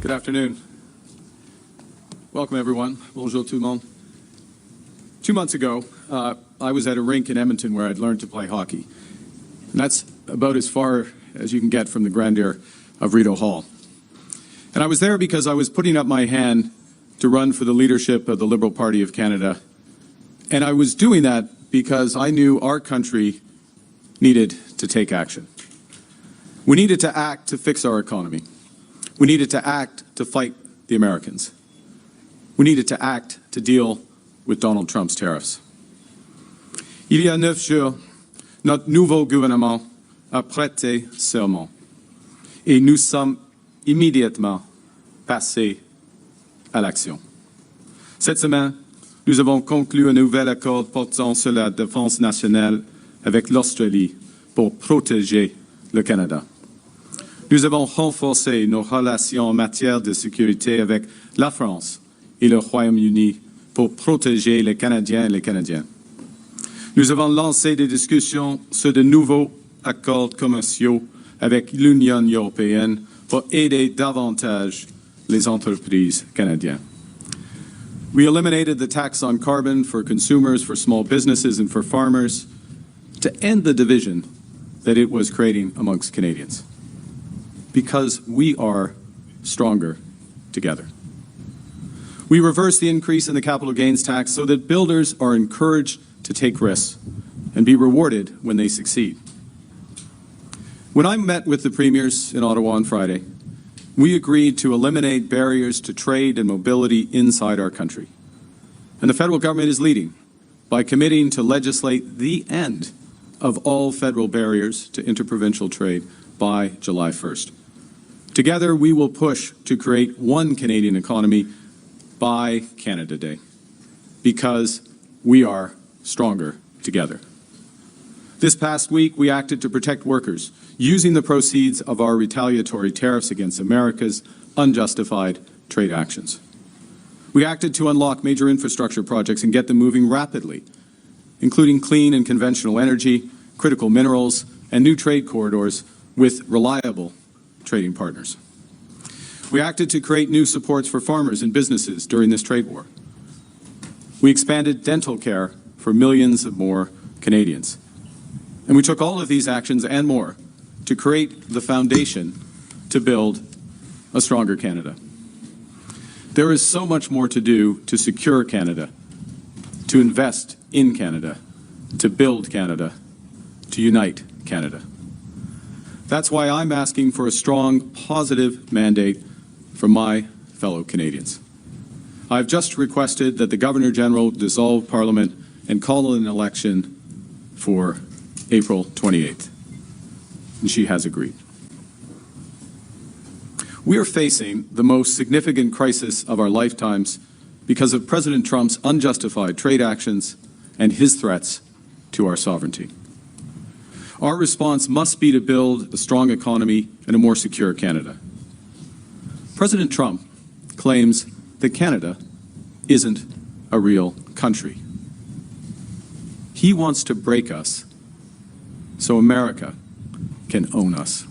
Good afternoon. Welcome, everyone. Bonjour tout le monde. 2 months ago, I was at a rink in Edmonton where I'd learned to play hockey. And that's about as far as you can get from the grandeur of Rideau Hall. And I was there because I was putting up my hand to run for the leadership of the Liberal Party of Canada. And I was doing that because I knew our country needed to take action. We needed to act to fix our economy. We needed to act to fight the Americans. We needed to act to deal with Donald Trump's tariffs. Il y a 9 jours, notre nouveau gouvernement a prêté serment et nous sommes immédiatement passés à l'action. Cette semaine, nous avons conclu un nouvel accord portant sur la défense nationale avec l'Australie pour protéger le Canada. Nous avons renforcé nos relations en matière de sécurité avec la France et le Royaume-Uni pour protéger les Canadiens et les Canadiennes. Nous avons lancé des discussions sur de nouveaux accords commerciaux avec l'Union européenne pour aider davantage les entreprises canadiennes. We eliminated the tax on carbon for consumers, for small businesses, and for farmers to end the division that it was creating amongst Canadians. Because we are stronger together. We reversed the increase in the capital gains tax so that builders are encouraged to take risks and be rewarded when they succeed. When I met with the premiers in Ottawa on Friday, we agreed to eliminate barriers to trade and mobility inside our country. And the federal government is leading by committing to legislate the end of all federal barriers to interprovincial trade by July 1st. Together, we will push to create one Canadian economy by Canada Day, because we are stronger together. This past week, we acted to protect workers, using the proceeds of our retaliatory tariffs against America's unjustified trade actions. We acted to unlock major infrastructure projects and get them moving rapidly, including clean and conventional energy, critical minerals, and new trade corridors with reliable trading partners. We acted to create new supports for farmers and businesses during this trade war. We expanded dental care for millions of more Canadians. And we took all of these actions and more to create the foundation to build a stronger Canada. There is so much more to do to secure Canada, to invest in Canada, to build Canada, to unite Canada. That's why I'm asking for a strong, positive mandate from my fellow Canadians. I've just requested that the Governor-General dissolve Parliament and call an election for April 28th. And she has agreed. We are facing the most significant crisis of our lifetimes because of President Trump's unjustified trade actions and his threats to our sovereignty. Our response must be to build a strong economy and a more secure Canada. President Trump claims that Canada isn't a real country. He wants to break us so America can own us.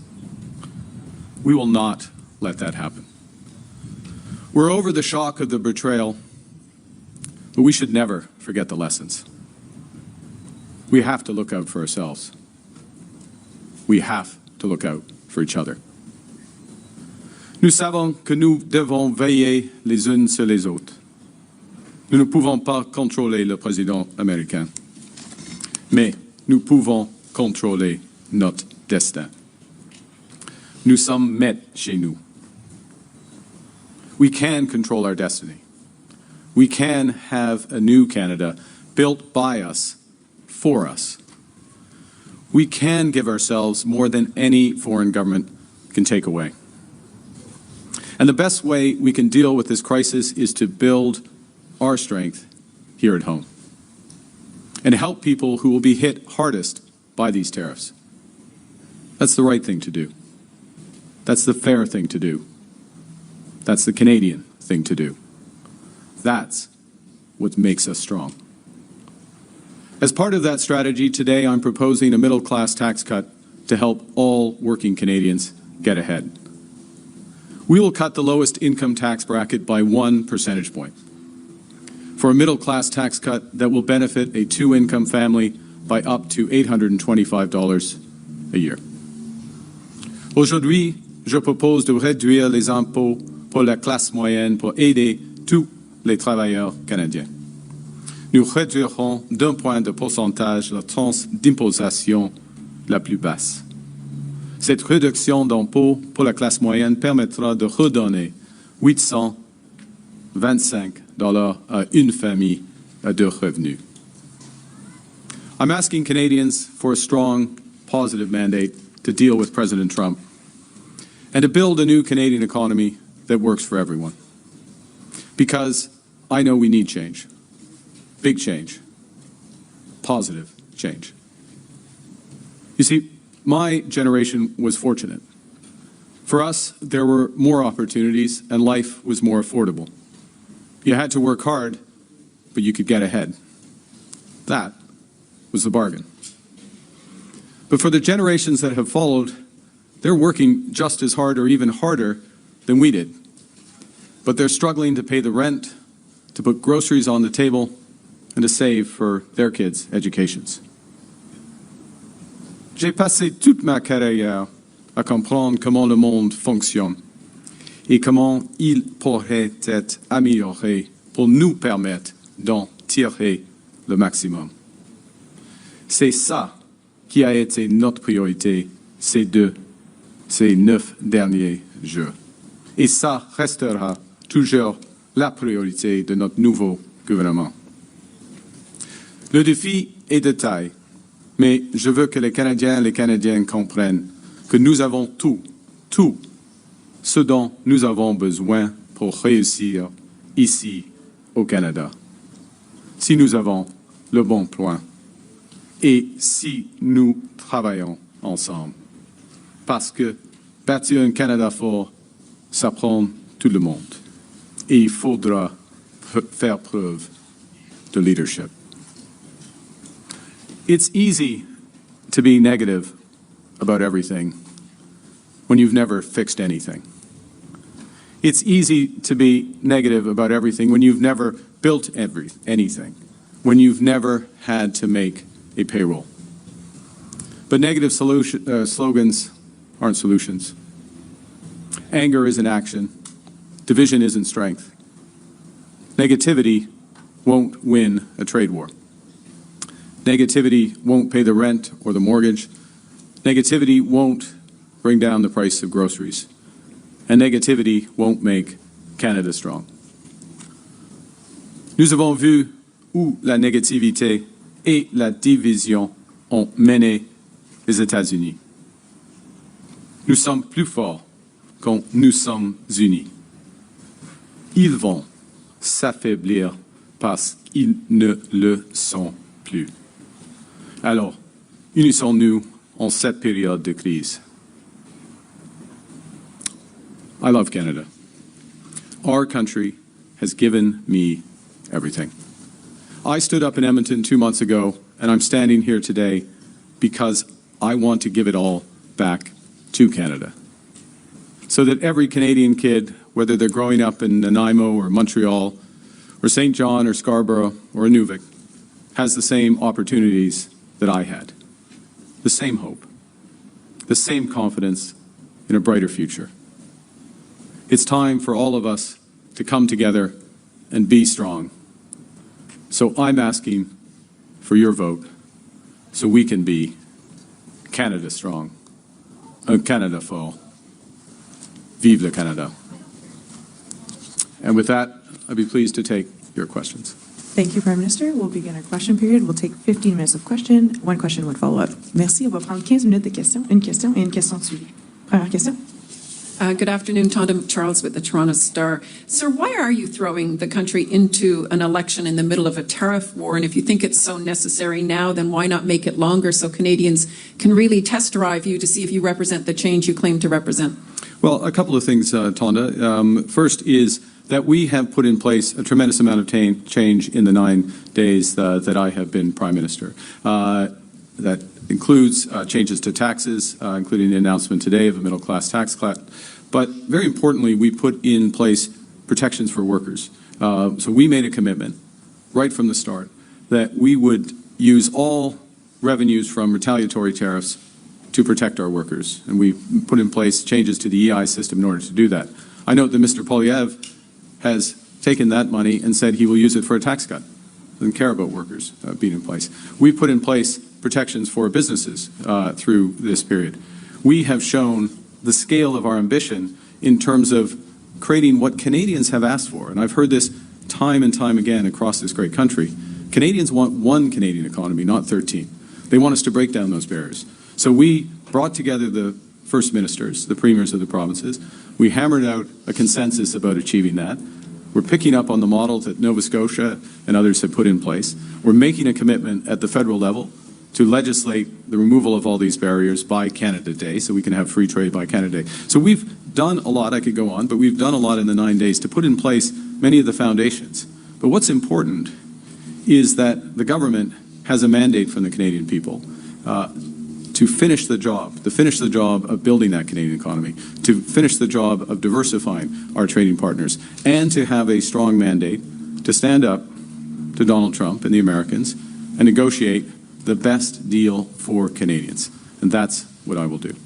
We will not let that happen. We're over the shock of the betrayal, but we should never forget the lessons. We have to look out for ourselves. We have to look out for each other. Nous savons que nous devons veiller les unes sur les autres. Nous ne pouvons pas contrôler le président américain, mais nous pouvons contrôler notre destin. Nous sommes maîtres chez nous. We can control our destiny. We can have a new Canada built by us, for us. We can give ourselves more than any foreign government can take away. And the best way we can deal with this crisis is to build our strength here at home and help people who will be hit hardest by these tariffs. That's the right thing to do. That's the fair thing to do. That's the Canadian thing to do. That's what makes us strong. As part of that strategy, today I'm proposing a middle-class tax cut to help all working Canadians get ahead. We will cut the lowest income tax bracket by 1 percentage point for a middle-class tax cut that will benefit a two-income family by up to $825 a year. Aujourd'hui, je propose de réduire les impôts pour la classe moyenne pour aider tous les travailleurs canadiens. Nous réduirons d'un point de pourcentage la tranche d'imposition la plus basse. Cette réduction d'impôts pour la classe moyenne permettra de redonner $825 à une famille à deux revenus. I'm asking Canadians for a strong, positive mandate to deal with President Trump and to build a new Canadian economy that works for everyone. Because I know we need change. Big change. Positive change. You see, my generation was fortunate. For us, there were more opportunities and life was more affordable. You had to work hard, but you could get ahead. That was the bargain. But for the generations that have followed, they're working just as hard or even harder than we did. But they're struggling to pay the rent, to put groceries on the table, and to save for their kids' educations. J'ai passé toute ma carrière à comprendre comment le monde fonctionne et comment il pourrait être amélioré pour nous permettre d'en tirer le maximum. C'est ça qui a été notre priorité ces 9 derniers jours. Et ça restera toujours la priorité de notre nouveau gouvernement. Le défi est de taille, mais je veux que les Canadiens et les Canadiennes comprennent que nous avons tout ce dont nous avons besoin pour réussir ici au Canada. Si nous avons le bon plan et si nous travaillons ensemble. Parce que bâtir un Canada fort, ça prend tout le monde. Et il faudra faire preuve de leadership. It's easy to be negative about everything when you've never fixed anything. It's easy to be negative about everything when you've never built anything, when you've never had to make a payroll. But negative slogans aren't solutions. Anger isn't action. Division isn't strength. Negativity won't win a trade war. Negativity won't pay the rent or the mortgage. Negativity won't bring down the price of groceries. And negativity won't make Canada strong. Nous avons vu où la négativité et la division ont mené les États-Unis. Nous sommes plus forts quand nous sommes unis. Ils vont s'affaiblir parce qu'ils ne le sont plus. Alors, unissons-nous en cette période de crise. I love Canada. Our country has given me everything. I stood up in Edmonton 2 months ago, and I'm standing here today because I want to give it all back to Canada. So that every Canadian kid, whether they're growing up in Nanaimo or Montreal or St. John or Scarborough or Inuvik, has the same opportunities that I had, the same hope, the same confidence in a brighter future. It's time for all of us to come together and be strong. So I'm asking for your vote so we can be Canada strong, Canada fort. Vive le Canada. And with that, I'd be pleased to take your questions. Thank you, Prime Minister. We'll begin our question period. We'll take 15 minutes of question. One question, one follow-up. Merci. On va prendre 15 minutes de questions. Une question et une question suivie. Première question. Good afternoon, Tonda Charles with the Toronto Star. Sir, why are you throwing the country into an election in the middle of a tariff war? And if you think it's so necessary now, then why not make it longer so Canadians can really test drive you to see if you represent the change you claim to represent? Well, a couple of things, Tonda. First is that we have put in place a tremendous amount of change in the 9 days that I have been Prime Minister. That includes changes to taxes, including the announcement today of a middle-class tax cut. But very importantly, we put in place protections for workers. So we made a commitment right from the start that we would use all revenues from retaliatory tariffs to protect our workers. And we put in place changes to the EI system in order to do that. I note that Mr. Poilievre has taken that money and said he will use it for a tax cut. Doesn't care about workers being in place. We've put in place protections for businesses through this period. We have shown the scale of our ambition in terms of creating what Canadians have asked for. And I've heard this time and time again across this great country. Canadians want one Canadian economy, not 13. They want us to break down those barriers. So we brought together the first ministers, the premiers of the provinces. We hammered out a consensus about achieving that. We're picking up on the model that Nova Scotia and others have put in place. We're making a commitment at the federal level to legislate the removal of all these barriers by Canada Day, so we can have free trade by Canada Day. So we've done a lot, I could go on, but we've done a lot in the 9 days to put in place many of the foundations. But what's important is that the government has a mandate from the Canadian people to finish the job of building that Canadian economy, to finish the job of diversifying our trading partners, and to have a strong mandate to stand up to Donald Trump and the Americans and negotiate the best deal for Canadians. And that's what I will do.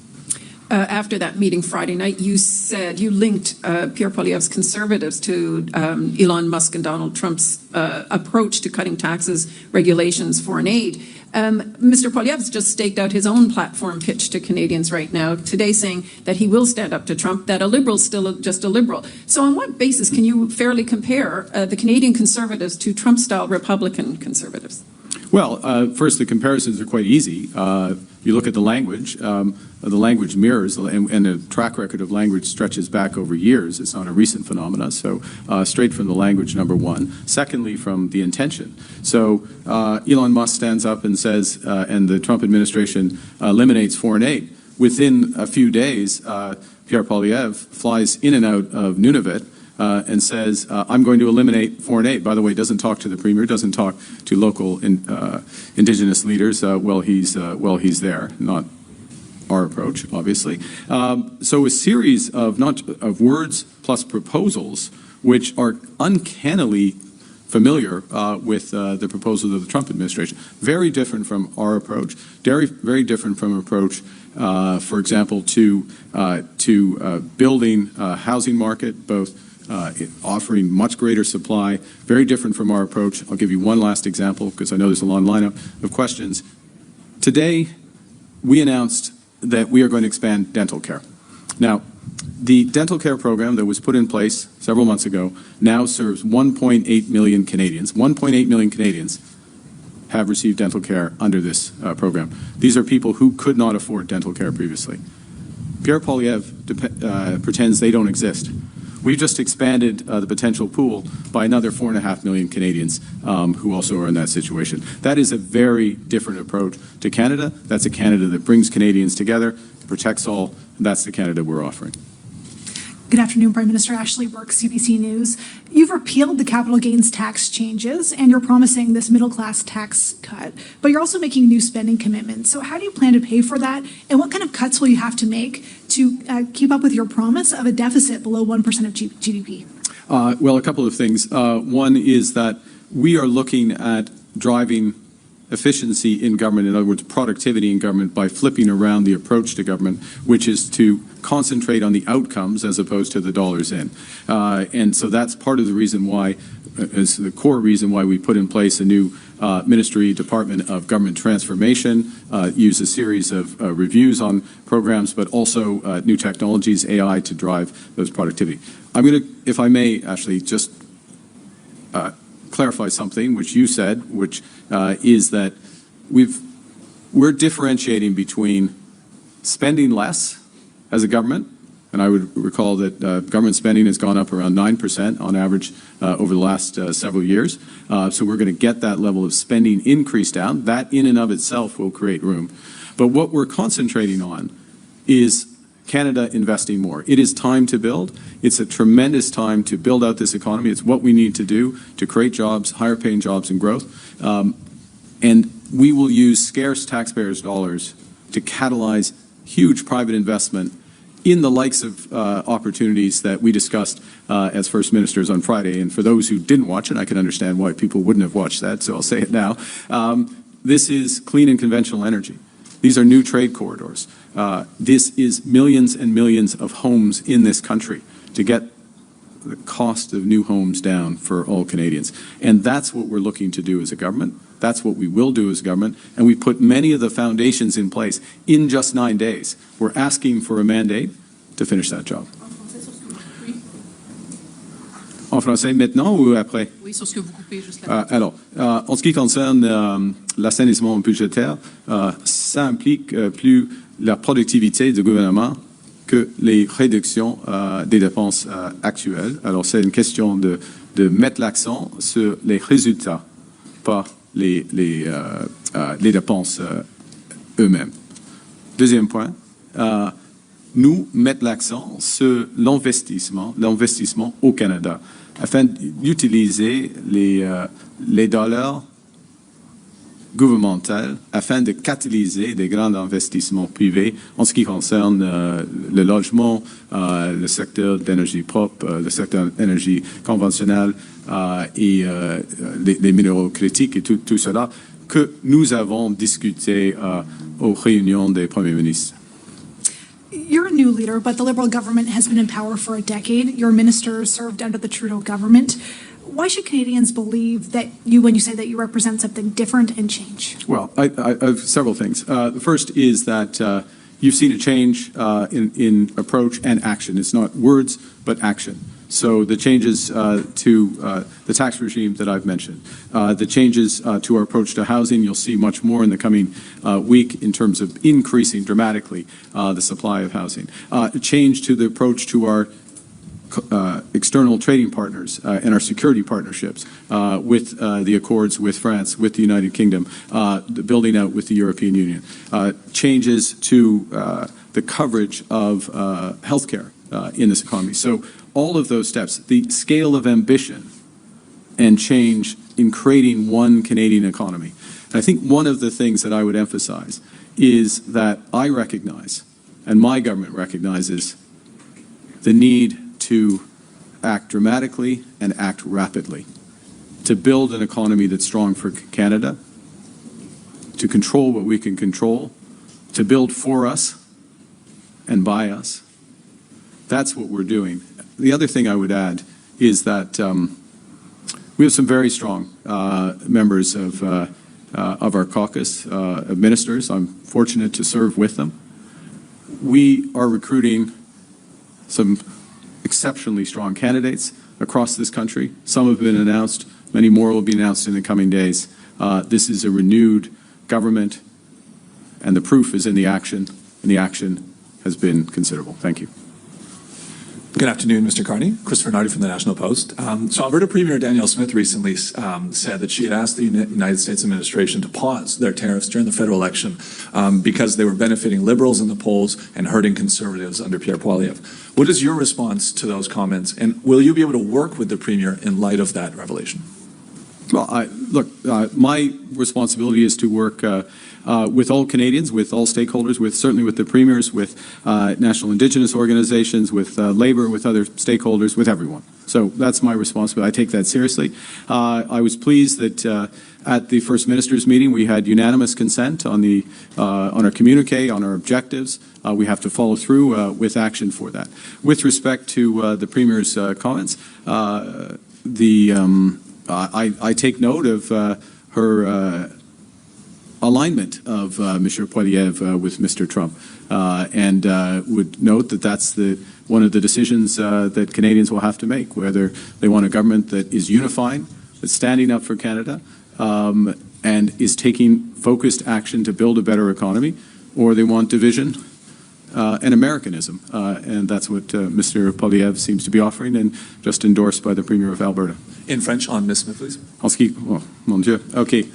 After that meeting Friday night, you said you linked Pierre Poilievre's Conservatives to Elon Musk and Donald Trump's approach to cutting taxes, regulations, foreign aid. Mr. Poilievre's just staked out his own platform pitch to Canadians right now today, saying that he will stand up to Trump, that a liberal's still just a liberal. So on what basis can you fairly compare the Canadian Conservatives to Trump-style Republican Conservatives? Well, first, the comparisons are quite easy. You look at the language mirrors, and the track record of language stretches back over years. It's not a recent phenomena. So straight from the language, number one. Secondly, from the intention. So Elon Musk stands up and says, and the Trump administration eliminates foreign aid. Within a few days, Pierre Poilievre flies in and out of Nunavut and says, I'm going to eliminate foreign aid. By the way, doesn't talk to the Premier, doesn't talk to local Indigenous leaders while he's there, not our approach, obviously. So a series of words plus proposals which are uncannily familiar with the proposals of the Trump administration. Very different from our approach, very different from approach, for example, to building a housing market, both offering much greater supply, very different from our approach. I'll give you one last example because I know there's a long lineup of questions. Today, we announced that we are going to expand dental care. Now, the dental care program that was put in place several months ago now serves 1.8 million Canadians. 1.8 million Canadians have received dental care under this program. These are people who could not afford dental care previously. Pierre Poilievre pretends they don't exist. We've just expanded the potential pool by another 4.5 million Canadians who also are in that situation. That is a very different approach to Canada. That's a Canada that brings Canadians together, protects all, and that's the Canada we're offering. Good afternoon, Prime Minister. Ashley Burke, CBC News. You've repealed the capital gains tax changes, and you're promising this middle-class tax cut, but you're also making new spending commitments. So how do you plan to pay for that, and what kind of cuts will you have to make to keep up with your promise of a deficit below 1% of GDP? Well, a couple of things. One is that we are looking at driving efficiency in government, in other words, productivity in government, by flipping around the approach to government, which is to concentrate on the outcomes as opposed to the dollars in. And so that's part of the reason why, is the core reason why we put in place a new Ministry Department of Government Transformation, use a series of reviews on programs, but also new technologies, AI, to drive those productivity. I'm going to, if I may, Ashley, just clarify something which you said, which is that we're differentiating between spending less as a government, and I would recall that government spending has gone up around 9% on average over the last several years. So we're going to get that level of spending increase down. That in and of itself will create room. But what we're concentrating on is Canada investing more. It is time to build. It's a tremendous time to build out this economy. It's what we need to do to create jobs, higher paying jobs and growth. And we will use scarce taxpayers' dollars to catalyze huge private investment in the likes of opportunities that we discussed as First Ministers on Friday. And for those who didn't watch it, I can understand why people wouldn't have watched that, so I'll say it now. This is clean and conventional energy. These are new trade corridors. This is millions and millions of homes in this country to get the cost of new homes down for all Canadians. And that's what we're looking to do as a government. That's what we will do as a government. And we put many of the foundations in place in just 9 days. We're asking for a mandate to finish that job. En français maintenant ou après? Oui, sur ce que vous coupez juste là. Alors, en ce qui concerne l'assainissement budgétaire, ça implique plus la productivité du gouvernement que les réductions des dépenses actuelles. Alors, c'est une question de mettre l'accent sur les résultats, pas les dépenses eux-mêmes. Deuxième point, nous mettons l'accent sur l'investissement au Canada, afin d'utiliser les dollars gouvernementaux afin de catalyser des grands investissements privés en ce qui concerne le logement, le secteur d'énergie propre, le secteur d'énergie conventionnelle et les minéraux critiques et tout cela que nous avons discuté aux réunions des premiers ministres. You're a new leader, but the Liberal government has been in power for a decade. Your minister served under the Trudeau government. Why should Canadians believe that when you say that you represent something different and change? Well, I have several things. The first is that you've seen a change in approach and action. It's not words, but action. So the changes to the tax regime that I've mentioned, the changes to our approach to housing, you'll see much more in the coming week in terms of increasing dramatically the supply of housing. A change to the approach to our external trading partners and our security partnerships with the accords with France, with the United Kingdom, the building out with the European Union. Changes to the coverage of healthcare in this economy. So all of those steps, the scale of ambition and change in creating one Canadian economy. And I think one of the things that I would emphasize is that I recognize, and my government recognizes, the need to act dramatically and act rapidly, to build an economy that's strong for Canada, to control what we can control, to build for us and by us. That's what we're doing. The other thing I would add is that we have some very strong members of our caucus, of ministers. I'm fortunate to serve with them. We are recruiting some exceptionally strong candidates across this country. Some have been announced. Many more will be announced in the coming days. This is a renewed government, and the proof is in the action, and the action has been considerable. Thank you. Good afternoon, Mr. Carney. Christopher Nardi from the National Post. So Alberta Premier Danielle Smith recently said that she had asked the United States administration to pause their tariffs during the federal election because they were benefiting Liberals in the polls and hurting Conservatives under Pierre Poilievre. What is your response to those comments, and will you be able to work with the Premier in light of that revelation? Well, my responsibility is to work with all Canadians, with all stakeholders, certainly with the premiers, with national Indigenous organizations, with Labour, with other stakeholders, with everyone. So that's my responsibility. I take that seriously. I was pleased that at the First Minister's meeting we had unanimous consent on our communique, on our objectives. We have to follow through with action for that. With respect to the Premier's comments, I take note of her alignment of Mr. Poilievre with Mr. Trump, and would note that that's one of the decisions that Canadians will have to make, whether they want a government that is unifying, that's standing up for Canada, and is taking focused action to build a better economy, or they want division and Americanism. And that's what Mr. Poilievre seems to be offering, and just endorsed by the Premier of Alberta. In French, on Ms. Smith, please. En ce qui... Oh, mon Dieu. OK.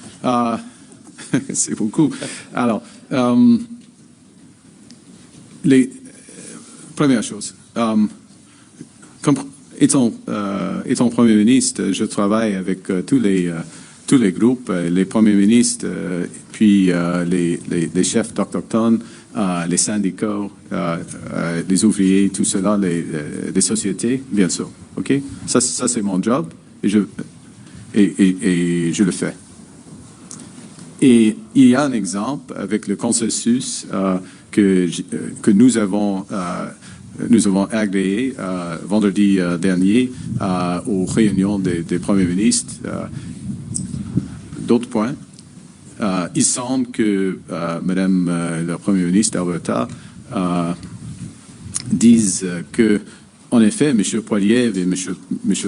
C'est beaucoup. Alors, première chose, étant Premier ministre, je travaille avec tous les groupes, les premiers ministres, puis les chefs autochtones, les syndicats, les ouvriers, tout cela, les sociétés, bien sûr. OK? Ça c'est mon job et je le fais. Et il y a un exemple avec le consensus que nous avons agréé vendredi dernier aux réunions des premiers ministres. D'autres points. Il semble que Madame la Première ministre d'Alberta dise que, en effet, M. Poilievre et M.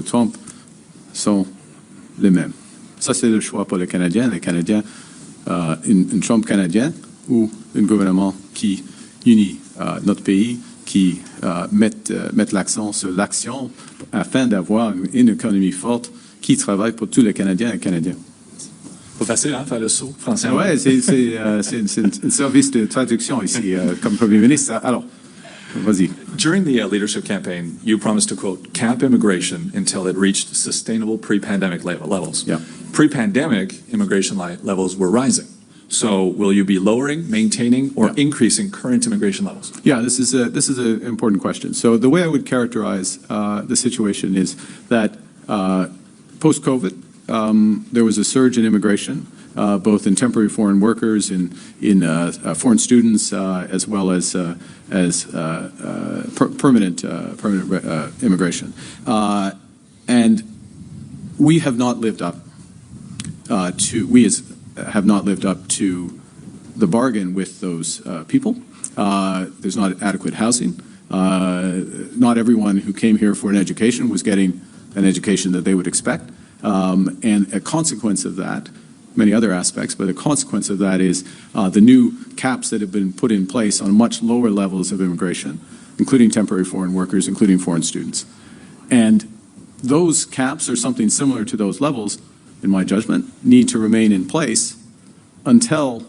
Trump sont les mêmes. Ça, c'est le choix pour les Canadiens. Les Canadiens, une Trump canadien ou un gouvernement qui unit notre pays, qui met l'accent sur l'action afin d'avoir une économie forte qui travaille pour tous les Canadiens et Canadiens. Pas facile, hein, faire le saut français. Ouais, c'est un service de traduction ici, comme Premier ministre. Alors, vas-y. During the leadership campaign, you promised to, quote, cap immigration until it reached sustainable pre-pandemic levels. Yeah. Pre-pandemic immigration levels were rising. So will you be lowering, maintaining, or increasing current immigration levels? Yeah, this is an important question. So the way I would characterize the situation is that post-COVID, there was a surge in immigration, both in temporary foreign workers, in foreign students, as well as permanent immigration, and we have not lived up have not lived up to the bargain with those people. There's not adequate housing. Not everyone who came here for an education was getting an education that they would expect. And a consequence of that, many other aspects, but a consequence of that is the new caps that have been put in place on much lower levels of immigration, including temporary foreign workers, including foreign students. And those caps, or something similar to those levels, in my judgment, need to remain in place until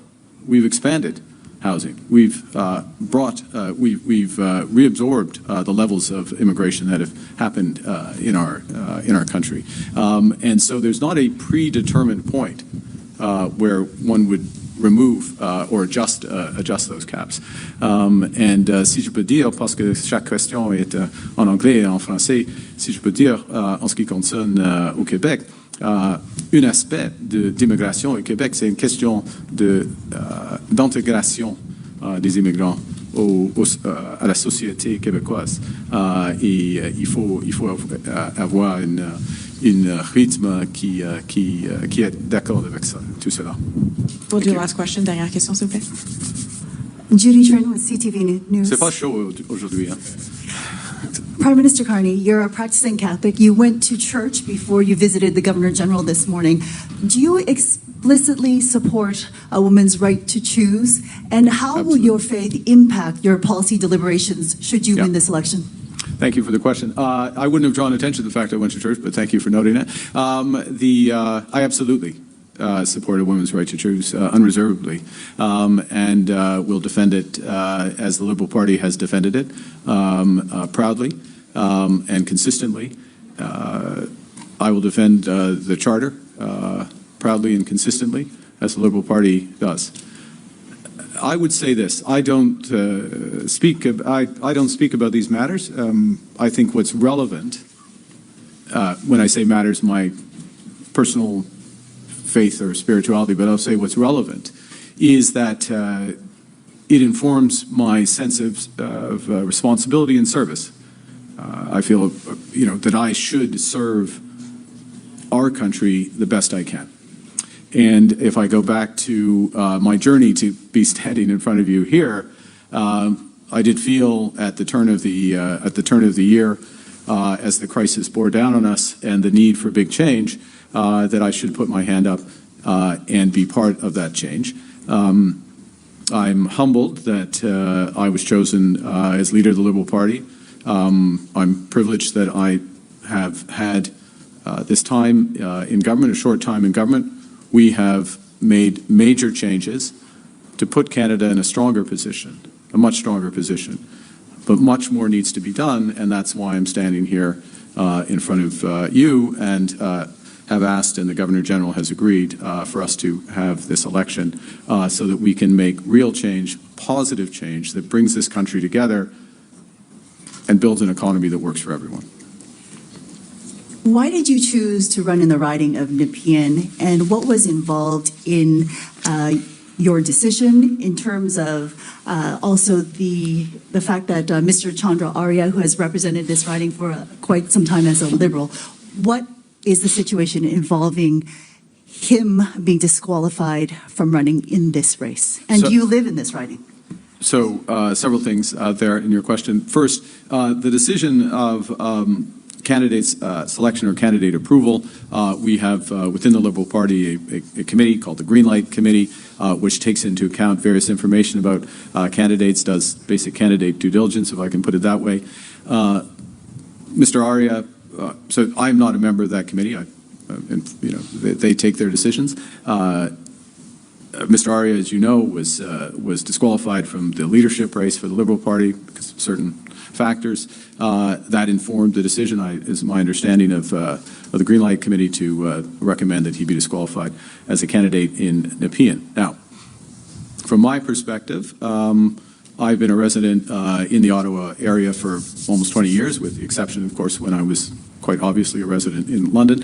we've expanded housing. We've reabsorbed the levels of immigration that have happened in our country, and so there's not a predetermined point where one would remove or adjust those caps. Si je peux dire, parce que chaque question est en anglais et en français, si je peux dire en ce qui concerne au Québec. Un aspect d'immigration au Québec, c'est une question d'intégration des immigrants à la société québécoise. Et il faut avoir un rythme qui est d'accord avec ça, tout cela. We'll do last question. Dernière question, s'il vous plaît. Judy Tran with CTV News. C'est pas chaud aujourd'hui, hein? Prime Minister Carney, you're a practicing Catholic. You went to church before you visited the Governor General this morning. Do you explicitly support a woman's right to choose? And how will your faith impact your policy deliberations should you win this election? Thank you for the question. I wouldn't have drawn attention to the fact I went to church, but thank you for noting it. I absolutely support a woman's right to choose unreservedly, and will defend it as the Liberal Party has defended it proudly and consistently. I will defend the Charter proudly and consistently, as the Liberal Party does. I would say this: I don't speak about these matters. I think what's relevant, when I say matters, my personal faith or spirituality, but I'll say what's relevant is that it informs my sense of responsibility and service. I feel, that I should serve our country the best I can. And if I go back to my journey to be standing in front of you here, I did feel at the turn of the year, as the crisis bore down on us and the need for big change, that I should put my hand up and be part of that change. I'm humbled that I was chosen as leader of the Liberal Party. I'm privileged that I have had this time in government, a short time in government. We have made major changes to put Canada in a stronger position, a much stronger position. But much more needs to be done, and that's why I'm standing here in front of you and have asked, and the Governor General has agreed, for us to have this election so that we can make real change, positive change that brings this country together and builds an economy that works for everyone. Why did you choose to run in the riding of Nepean, and what was involved in your decision in terms of also the fact that Mr. Chandra Arya, who has represented this riding for quite some time as a Liberal, what is the situation involving him being disqualified from running in this race? And do you live in this riding? So several things there in your question. First, the decision of candidates selection or candidate approval, we have within the Liberal Party a committee called the Green Light Committee, which takes into account various information about candidates, does basic candidate due diligence, if I can put it that way. Mr. Arya, so I'm not a member of that committee. They take their decisions. Mr. Arya, as you know, was disqualified from the leadership race for the Liberal Party because of certain factors. That informed the decision, is my understanding, of the Green Light Committee to recommend that he be disqualified as a candidate in Nepean. Now, from my perspective, I've been a resident in the Ottawa area for almost 20 years, with the exception, of course, when I was quite obviously a resident in London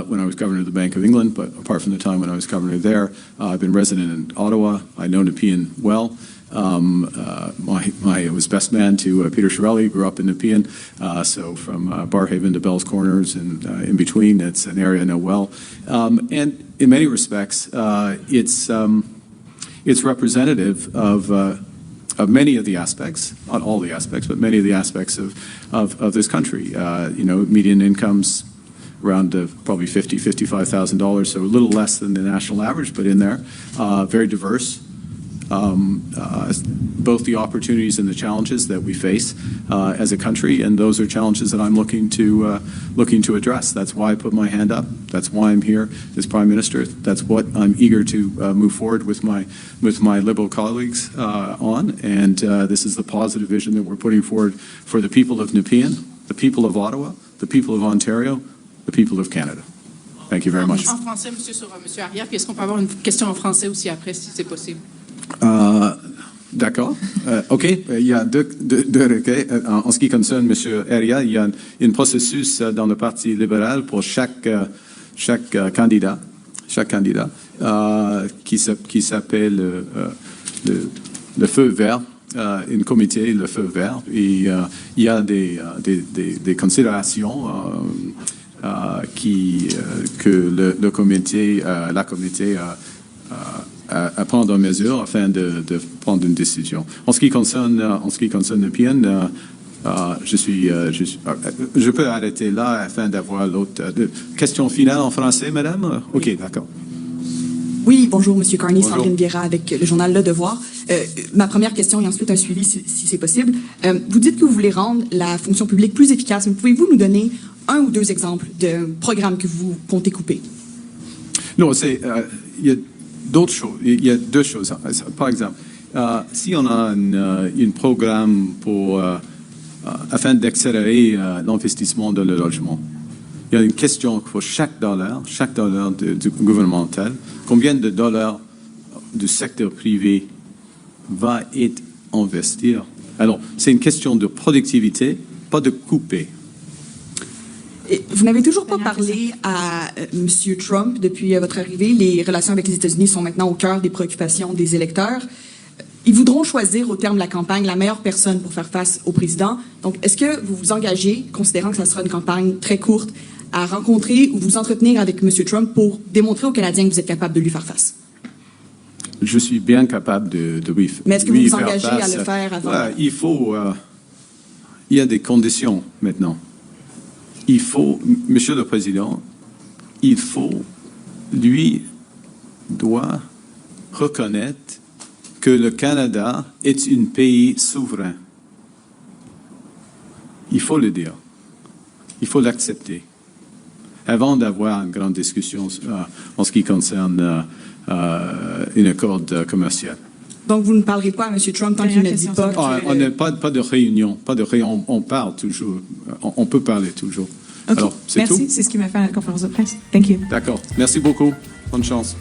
when I was governor of the Bank of England, but apart from the time when I was governor there, I've been resident in Ottawa. I know Nepean well. I was best man to Peter Chiarelli, grew up in Nepean, so from Barrhaven to Bell's Corners and in between, it's an area I know well. And in many respects, it's representative of many of the aspects, not all the aspects, but many of the aspects of this country. Median incomes around probably $50,000, $55,000, so a little less than the national average, but in there. Very diverse. Both the opportunities and the challenges that we face as a country, and those are challenges that I'm looking to address. That's why I put my hand up. That's why I'm here as Prime Minister. That's what I'm eager to move forward with my Liberal colleagues on. And this is the positive vision that we're putting forward for the people of Nepean, the people of Ottawa, the people of Ontario, the people of Canada. Thank you very much. En français, monsieur, sur monsieur Arya, puis est-ce qu'on peut avoir une question en français aussi après, si c'est possible? D'accord. OK. Il y a deux requêtes. En ce qui concerne M. Arya, il y a un processus dans le Parti libéral pour chaque candidat qui s'appelle le feu vert, un comité, le feu vert. Et il y a des considérations que la communauté à prendre en mesure afin de prendre une décision. En ce qui concerne Nepean, je peux arrêter là afin d'avoir l'autre question finale en français, madame? OK, d'accord. Oui, bonjour, Monsieur Carney, Sandrine Vieira avec le journal Le Devoir. Ma première question et ensuite un suivi si c'est possible. Vous dites que vous voulez rendre la fonction publique plus efficace, mais pouvez-vous nous donner un ou deux exemples de programmes que vous comptez couper? Non, il y a d'autres choses. Il y a deux choses. Par exemple, si on a un programme afin d'accélérer l'investissement dans le logement, il y a une question pour chaque dollar du gouvernemental, combien de dollars du secteur privé va être investi? Alors, c'est une question de productivité, pas de couper. Vous n'avez toujours pas parlé à M. Trump depuis votre arrivée. Les relations avec les États-Unis sont maintenant au cœur des préoccupations des électeurs. Ils voudront choisir au terme de la campagne la meilleure personne pour faire face au président. Donc, est-ce que vous vous engagez, considérant que ça sera une campagne très courte, à rencontrer ou vous entretenir avec M. Trump pour démontrer aux Canadiens que vous êtes capable de lui faire face? Je suis bien capable de lui faire face. Mais est-ce que vous vous engagez à le faire avant? Il y a des conditions maintenant. Monsieur le Président, lui doit reconnaître que le Canada est un pays souverain. Il faut le dire. Il faut l'accepter. Avant d'avoir une grande discussion en ce qui concerne un accord commercial. Donc, vous ne parlerez pas à M. Trump tant qu'il ne dit pas... On n'a pas de réunion. On parle toujours. On peut parler toujours. OK. Alors, c'est tout? Merci, c'est ce qui m'a fait à la conférence de presse. Thank you. D'accord. Merci beaucoup. Bonne chance.